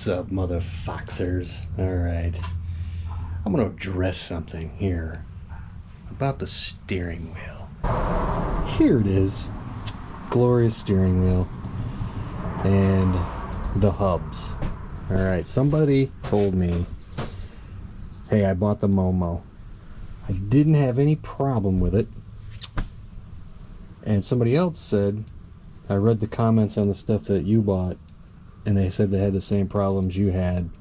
What's up, mother foxers? Alright. I'm gonna address something here about the steering wheel. Here it is. Glorious steering wheel. And the hubs. Alright, somebody told me, hey, I bought the Momo. I didn't have any problem with it. And somebody else said, I read the comments on the stuff that you bought, and they said they had the same problems you had.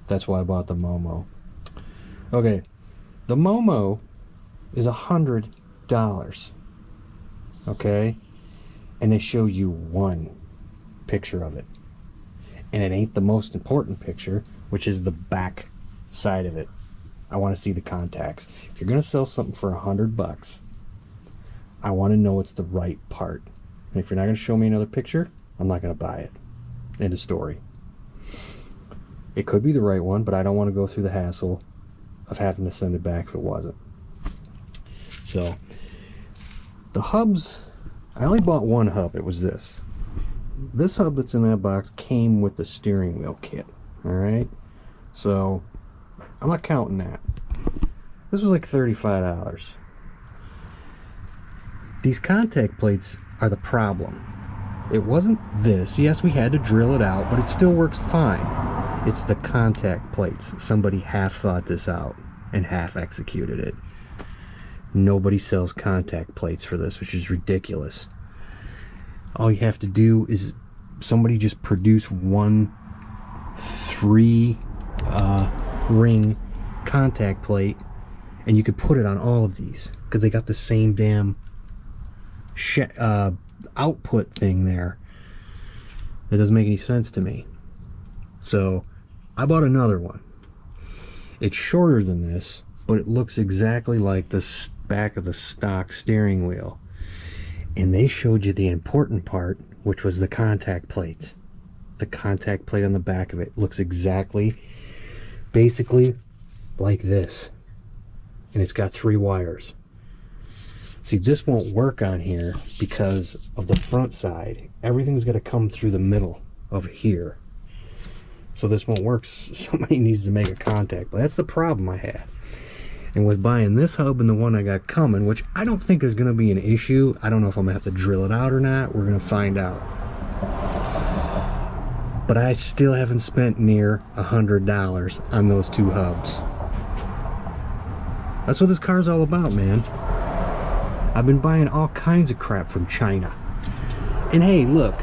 That's why I bought the Momo. Okay, the Momo is $100. Okay, and they show you one picture of it, and it ain't the most important picture, which is the back side of it. I want to see the contacts. If you're gonna sell something for $100, I want to know it's the right part. And if you're not gonna show me another picture, I'm not gonna buy it. End of story. It could be the right one, but I don't want to go through the hassle of having to send it back if it wasn't. So the hubs, I only bought one hub. It was this hub that's in that box came with the steering wheel kit. All right, so I'm not counting that. This was like $35. These contact plates are the problem. It wasn't this. Yes, we had to drill it out, but it still works fine. It's the contact plates. Somebody half thought this out and half executed it. Nobody sells contact plates for this, which is ridiculous. All you have to do is somebody just produce one 3 ring contact plate, and you could put it on all of these because they got the same damn output thing there. That doesn't make any sense to me. So I bought another one. It's shorter than this, but it looks exactly like the back of the stock steering wheel. And they showed you the important part, which was the contact plates. The contact plate on the back of it looks exactly, basically like this. And it's got 3 wires. See, this won't work on here because of the front side. Everything's got to come through the middle of here. So this won't work. Somebody needs to make a contact. But that's the problem I had. And with buying this hub and the one I got coming, which I don't think is going to be an issue. I don't know if I'm going to have to drill it out or not. We're going to find out. But I still haven't spent near $100 on those 2 hubs. That's what this car's all about, man. I've been buying all kinds of crap from China. And hey, look,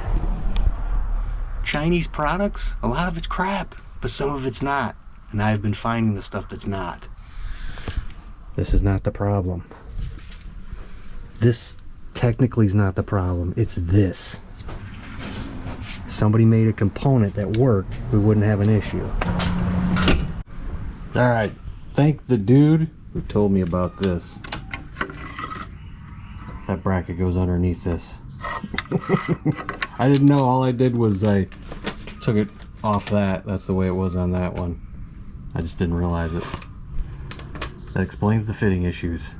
Chinese products, a lot of it's crap, but some of it's not. And I've been finding the stuff that's not. This is not the problem. This technically is not the problem. It's this. Somebody made a component that worked, we wouldn't have an issue. Alright, thank the dude who told me about this. That bracket goes underneath this. I didn't know. All I did was I took it off that. That's the way it was on that one. I just didn't realize it. That explains the fitting issues.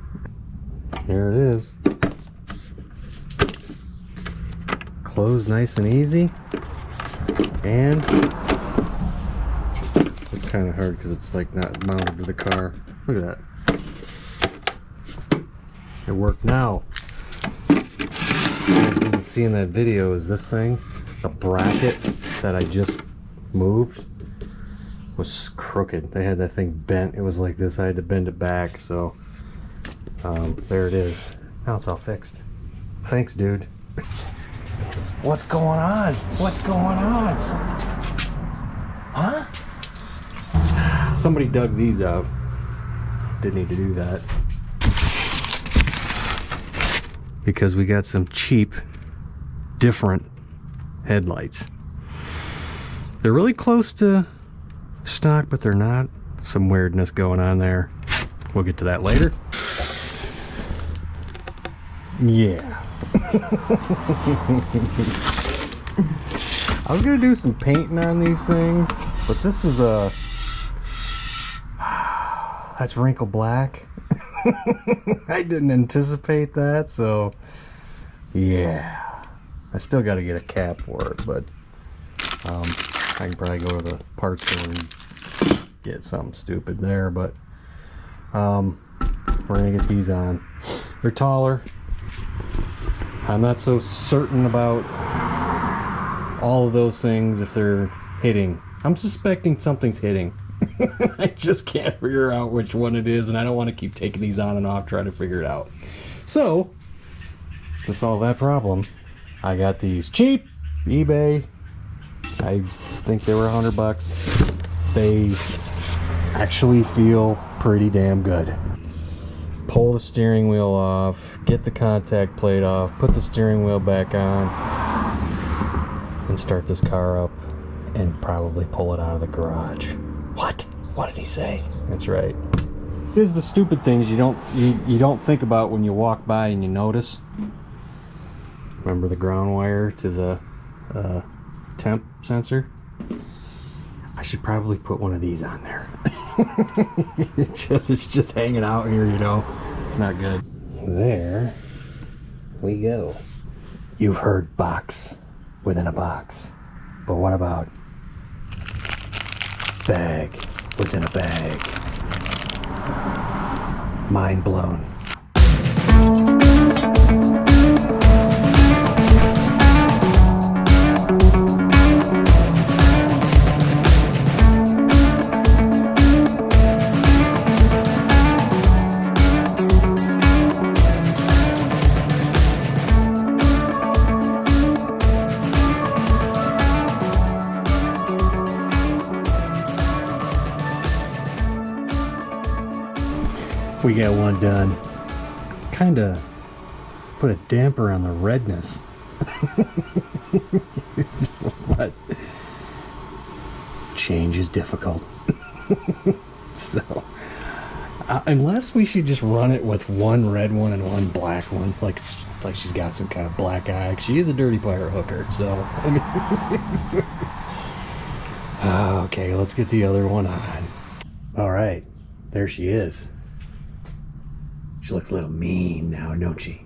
Here it is. Closed nice and easy. And it's kind of hard because it's like not mounted to the car. Look at that. It worked now. What you didn't see in that video is this thing, the bracket that I just moved was crooked. They had that thing bent. It was like this. I had to bend it back. So there it is. Now it's all fixed. Thanks, dude. What's going on? What's going on? Huh? Somebody dug these out. Didn't need to do that. Because we got some cheap, different headlights. They're really close to stock, but they're not. Some weirdness going on there. We'll get to that later. Yeah. I was gonna do some painting on these things, but this is a... That's wrinkle black. I didn't anticipate that, so yeah. I still got to get a cap for it, but I can probably go to the parts store and get something stupid there, but we're gonna get these on. They're taller. I'm not so certain about all of those things if they're hitting. I'm suspecting something's hitting. I just can't figure out which one it is, and I don't want to keep taking these on and off trying to figure it out. So to solve that problem, I got these cheap eBay. I think they were $100. They actually feel pretty damn good. Pull the steering wheel off, get the contact plate off, put the steering wheel back on, and start this car up, and probably pull it out of the garage. What? What did he say? That's right. Here's the stupid things you don't think about when you walk by and you notice. Remember the ground wire to the temp sensor? I should probably put one of these on there. It's just hanging out here, you know. It's not good. There we go. You've heard box within a box, but what about bag within a bag? Mind blown. We got one done. Kinda put a damper on the redness. But change is difficult. So unless we should just run it with one red one and one black one, like she's got some kind of black eye. She is a dirty pirate hooker, so I mean. Okay, let's get the other one on. All right, there she is. She looks a little mean now, don't she?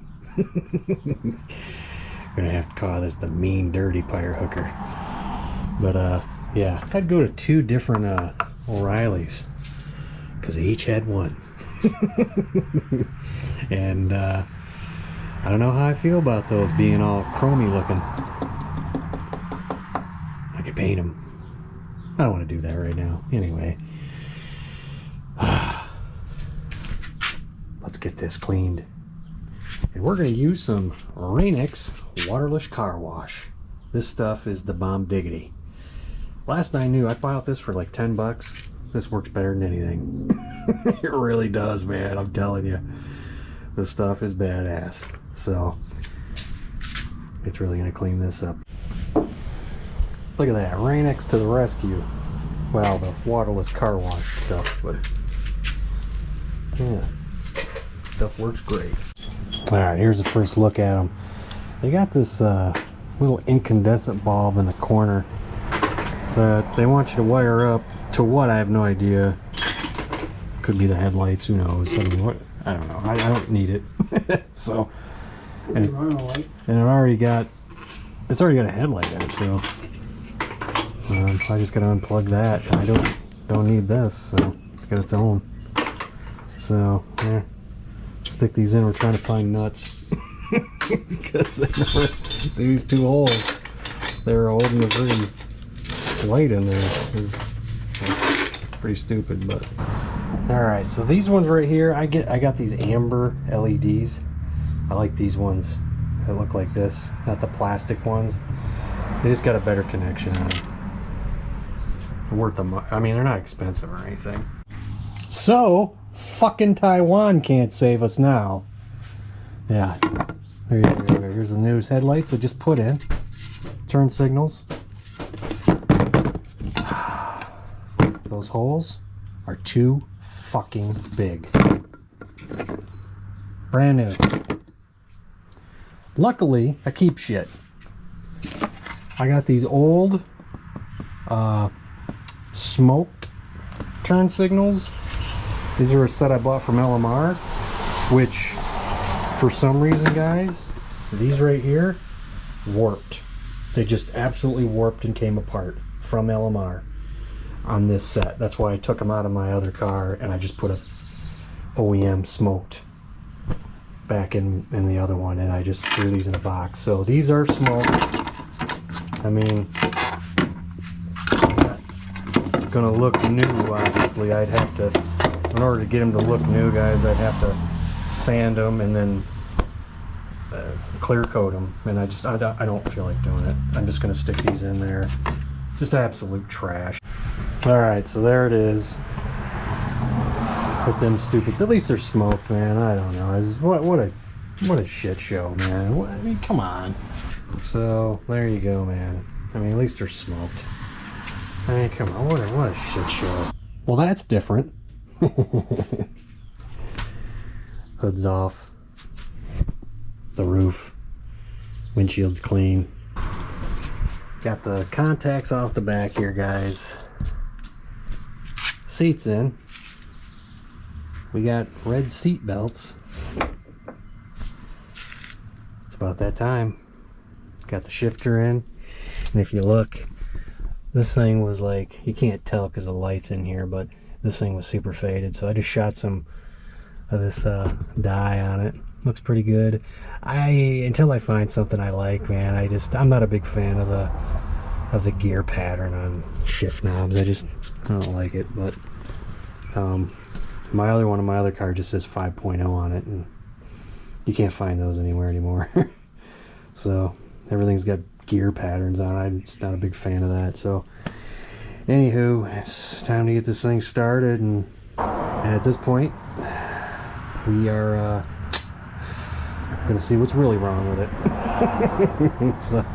Gonna have to call this the mean dirty pirate hooker. But yeah, I'd go to two different O'Reillys because they each had one. And I don't know how I feel about those being all chromy looking. I could paint them. I don't want to do that right now. Anyway. Let's get this cleaned. And we're going to use some Rain-X waterless car wash. This stuff is the bomb diggity. Last I knew, I bought this for like 10 bucks. This works better than anything. It really does, man. I'm telling you. This stuff is badass. So, it's really going to clean this up. Look at that. Rain-X to the rescue. Well, the waterless car wash stuff, but yeah. Stuff works great. Alright, here's the first look at them. They got this little incandescent bulb in the corner that they want you to wire up to what, I have no idea. Could be the headlights, who knows. I mean, what? I don't know. I don't need it. So, and it's already got a headlight in it, so I just gotta unplug that. I don't need this, so it's got its own. So yeah. Stick these in. We're trying to find nuts because they never see these two holes. They're holding a pretty light in there. It's pretty stupid, but all right. So these ones right here, I got these amber LEDs. I like these ones that look like this, not the plastic ones. They just got a better connection on them. Worth them. I mean, they're not expensive or anything. So. Fucking Taiwan can't save us now. Yeah. There you go. Here's the news headlights I just put in. Turn signals. Those holes are too fucking big. Brand new. Luckily, I keep shit. I got these old smoked turn signals. These are a set I bought from LMR, which for some reason, guys, these right here warped. They just absolutely warped and came apart. from LMR on this set. That's why I took them out of my other car and I just put a OEM smoked back in the other one, and I just threw these in a box. So these are smoked. I mean, not gonna look new, obviously. I'd have to, in order to get them to look new, guys, I'd have to sand them and then clear coat them, and I don't feel like doing it. I'm just gonna stick these in there. Just absolute trash. All right, so there it is. With them stupid, at least they're smoked, man. I don't know. What a shit show, man. I mean, come on. So there you go, man. I mean, at least they're smoked. I mean, come on. What a shit show. Well, that's different. Hood's off. The roof. Windshield's clean. Got the contacts off the back here, guys. Seats in. We got red seat belts. It's about that time. Got the shifter in. And if you look, this thing was like, you can't tell because the light's in here, but this thing was super faded. So I just shot some of this dye on it. Looks pretty good. Until I find something I like, man, I'm not a big fan of the gear pattern on shift knobs. I don't like it, but my other car just says 5.0 on it, and you can't find those anywhere anymore. So everything's got gear patterns on it. I'm just not a big fan of that. So anywho, it's time to get this thing started, and at this point we are gonna see what's really wrong with it. So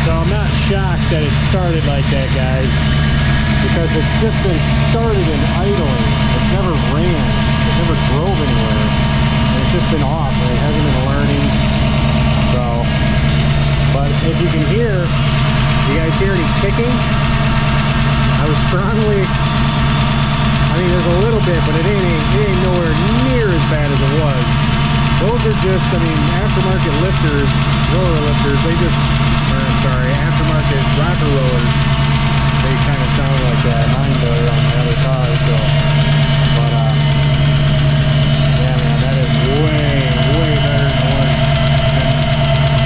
I'm not shocked that it started like that, guys, because it's just been started in idling. It's never ran. It never drove anywhere. And it's just been off. And it hasn't been learning. So, but if you can hear, you guys hear any kicking? I was strongly, I mean, there's a little bit, but it ain't nowhere near as bad as it was. Those are just, I mean, aftermarket lifters, roller lifters, they just, aftermarket rocker rollers, they kind of sound like that. Mine do on my other car, so, but yeah, man, that is way better than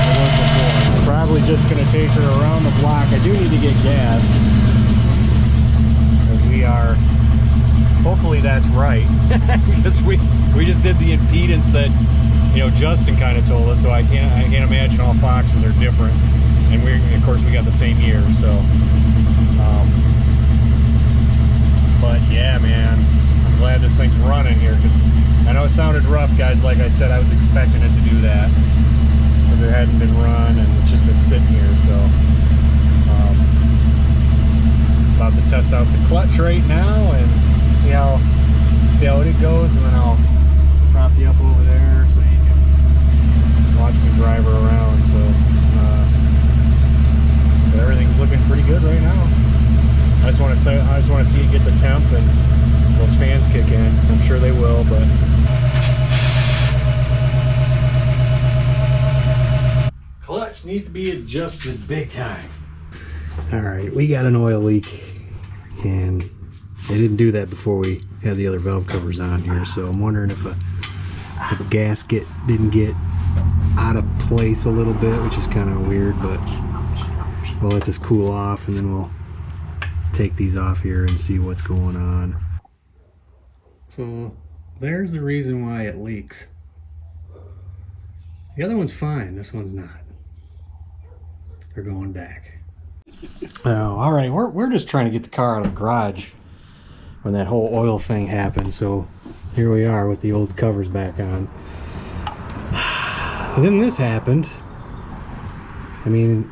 it was before. I'm probably just going to take her around the block. I do need to get gas, because we are, hopefully that's right, because we just did the impedance that, you know, Justin kind of told us, so I can't imagine all Foxes are different. And of course we got the same year, so but yeah, man, I'm glad this thing's running here, because I know it sounded rough, guys. Like I said, I was expecting it to do that because it hadn't been run and it's just been sitting here. So about to test out the clutch right now and see how it goes, and then I'll prop you up over there so you can watch me drive her around. So everything's looking pretty good right now. I just want to see it get the temp and those fans kick in. I'm sure they will, but clutch needs to be adjusted big time. All right, we got an oil leak, and they didn't do that before we had the other valve covers on here. So I'm wondering if a gasket didn't get out of place a little bit, which is kind of weird, but we'll let this cool off and then we'll take these off here and see what's going on. So there's the reason why it leaks. The other one's fine, this one's not. They're going back. Oh, all right, we're just trying to get the car out of the garage when that whole oil thing happened, so here we are with the old covers back on. And then this happened. I mean,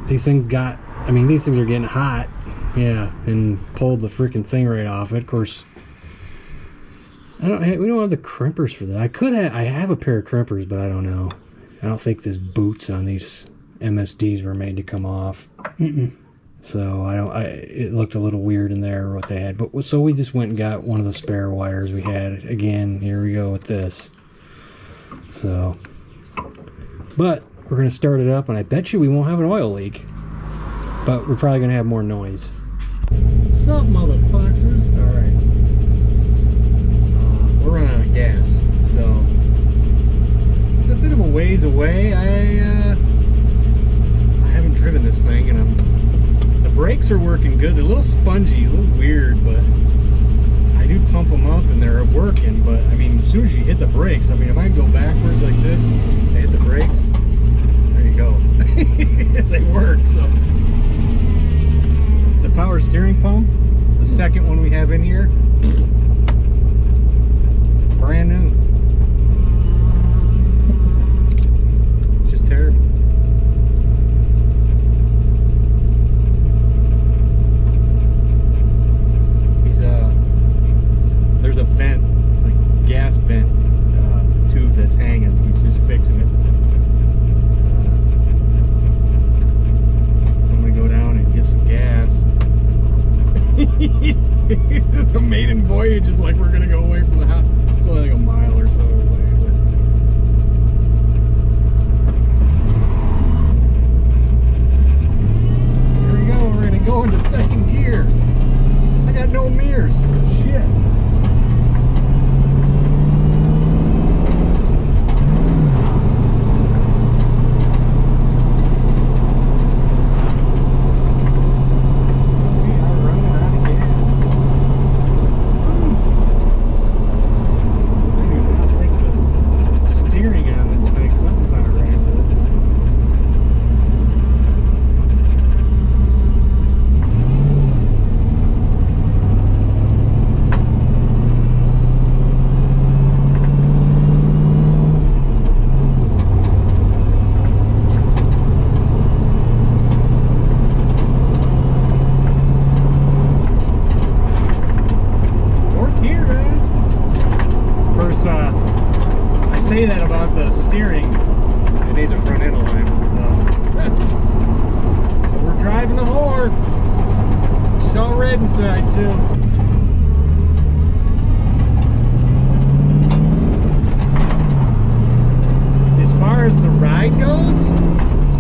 these things are getting hot, yeah, and pulled the freaking thing right off it. Of course, we don't have the crimpers for that. I have a pair of crimpers, but I don't know. I don't think these boots on these MSDs were made to come off. So it looked a little weird in there what they had. But so we just went and got one of the spare wires we had. Again, here we go with this. So, but we're gonna start it up, and I bet you we won't have an oil leak. But we're probably gonna have more noise. What's up, motherfuckers? All right. We're running out of gas, so it's a bit of a ways away. I haven't driven this thing, and the brakes are working good. They're a little spongy, a little weird, but I do pump them up and they're working. But I mean, as soon as you hit the brakes, I mean, if I go backwards like this, I hit the brakes, there you go. They work. So the power steering pump, the second one we have in here, brand new. It's just terrible. There's a vent, like gas vent tube that's hanging. He's just fixing it. I'm gonna go down and get some gas. The maiden voyage is like we're gonna go away from the house. It's only like a mile or so away. But here we go. We're gonna go into second gear. I got no mirrors. Shit. Say that about the steering. It needs a front end alignment. But we're driving the whore. She's all red inside too. As far as the ride goes,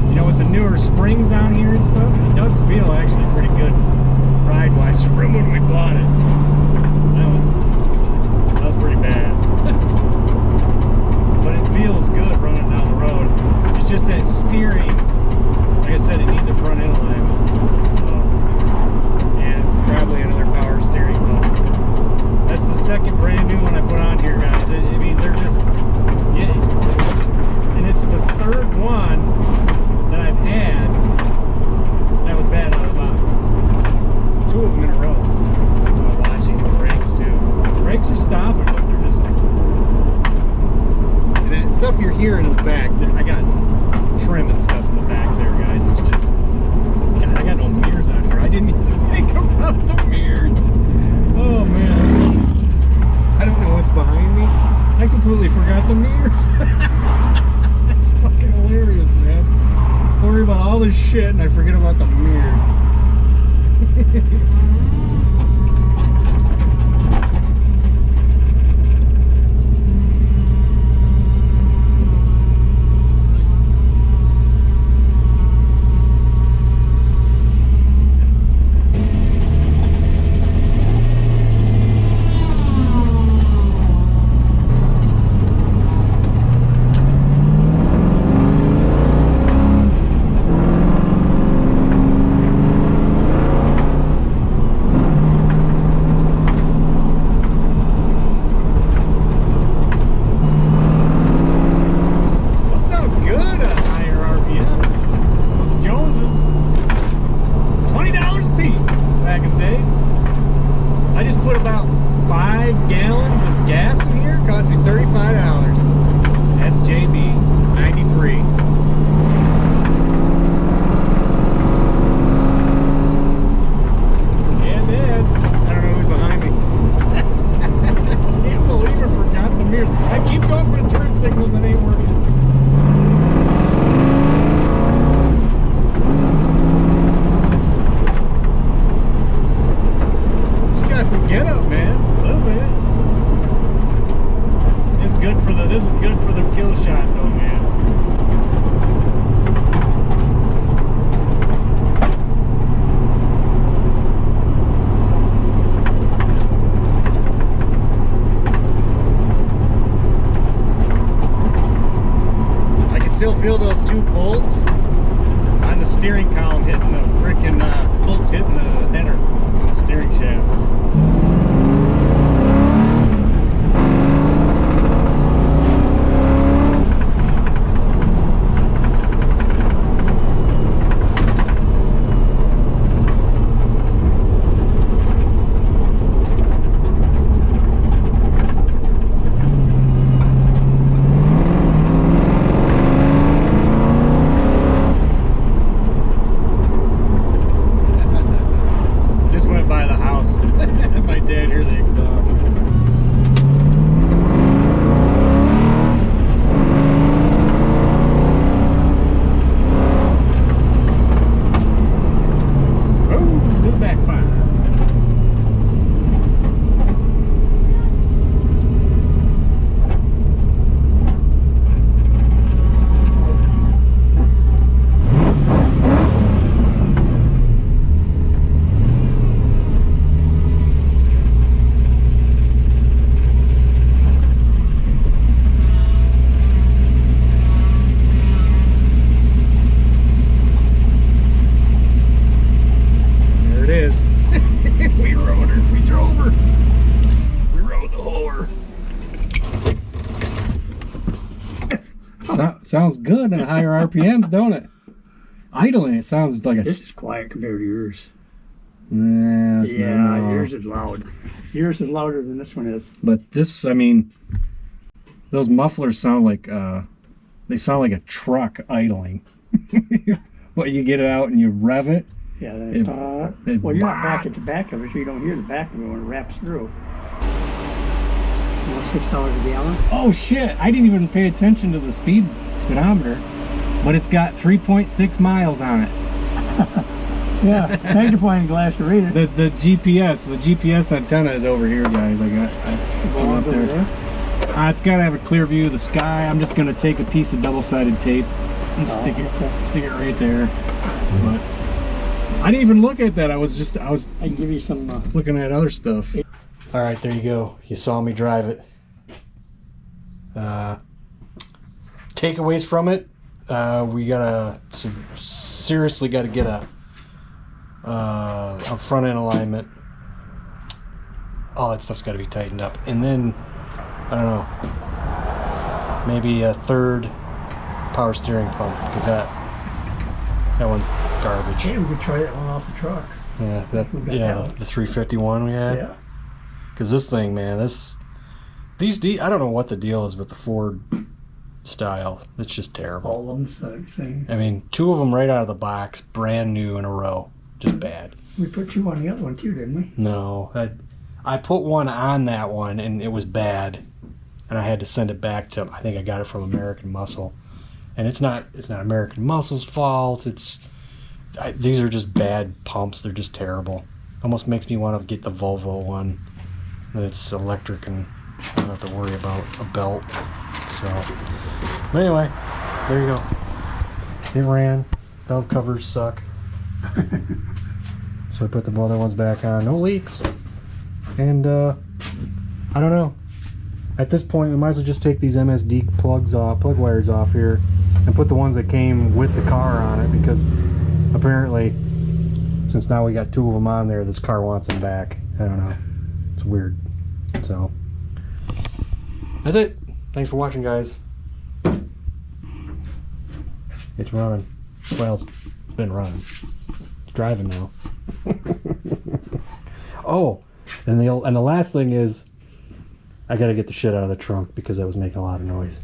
you know, with the newer springs on here and stuff, it does feel actually pretty good ride-wise from when we bought it. That was pretty bad. But it feels good running down the road. It's just that steering, like I said, it needs a front end alignment. So, and probably another power steering pump. That's the second brand new one I put on here, guys. I mean, they're just, yeah. And it's the third one that I've had that was bad out of the box. Two of them in a row. Watch these brakes too. The brakes are stopping, but they're just. And that stuff you're hearing in the back, I got trim and stuff in the back there, guys. It's just, God, I got no mirrors on here. I didn't even think about the mirrors. Oh man, I don't know what's behind me. I completely forgot the mirrors. That's fucking hilarious, man. I worry about all this shit and I forget about the mirrors. still feel those two bolts on the steering column hitting the frickin' bolts hitting the header, steering shaft. Sounds good at higher RPMs, don't it? Idling, it sounds like a... This is quiet compared to yours. Nah, yeah, yours is loud. Yours is louder than this one is. But this, I mean, those mufflers sound like, they sound like a truck idling. But you get it out and you rev it. Yeah, well, you're not back at the back of it, so you don't hear the back of it when it wraps through. $6 a gallon. Oh shit! I didn't even pay attention to the speedometer, but it's got 3.6 miles on it. Yeah, magnifying glass to read it. The GPS antenna is over here, guys. I got that's up there. It's got to have a clear view of the sky. I'm just gonna take a piece of double-sided tape and stick it right there. But I didn't even look at that. I can give you some looking at other stuff. All right, there you go. You saw me drive it. Takeaways from it. We seriously gotta get a front end alignment. All that stuff's got to be tightened up, and then I don't know, maybe a third power steering pump, because that one's garbage. Yeah, we could try that one off the truck. Yeah, the 351 we had. Yeah. Because this thing, man, I don't know what the deal is with the Ford style. It's just terrible. All of them same. I mean, 2 of them right out of the box, brand new in a row. Just bad. We put 2 on the other one too, didn't we? No, I put 1 on that one and it was bad, and I had to send it back to. I think I got it from American Muscle, and it's not American Muscle's fault. These are just bad pumps. They're just terrible. Almost makes me want to get the Volvo one. It's electric and I don't have to worry about a belt. So, but anyway, there you go. It ran. Valve covers suck. So I put the other ones back on. No leaks. And I don't know. At this point, we might as well just take these MSD plug wires off here and put the ones that came with the car on it, because apparently, since now we got 2 of them on there, this car wants them back. I don't know. It's weird. So that's it. Thanks for watching, guys. It's running. Well, it's been running. It's driving now. Oh, and the last thing is, I gotta get the shit out of the trunk because I was making a lot of noise.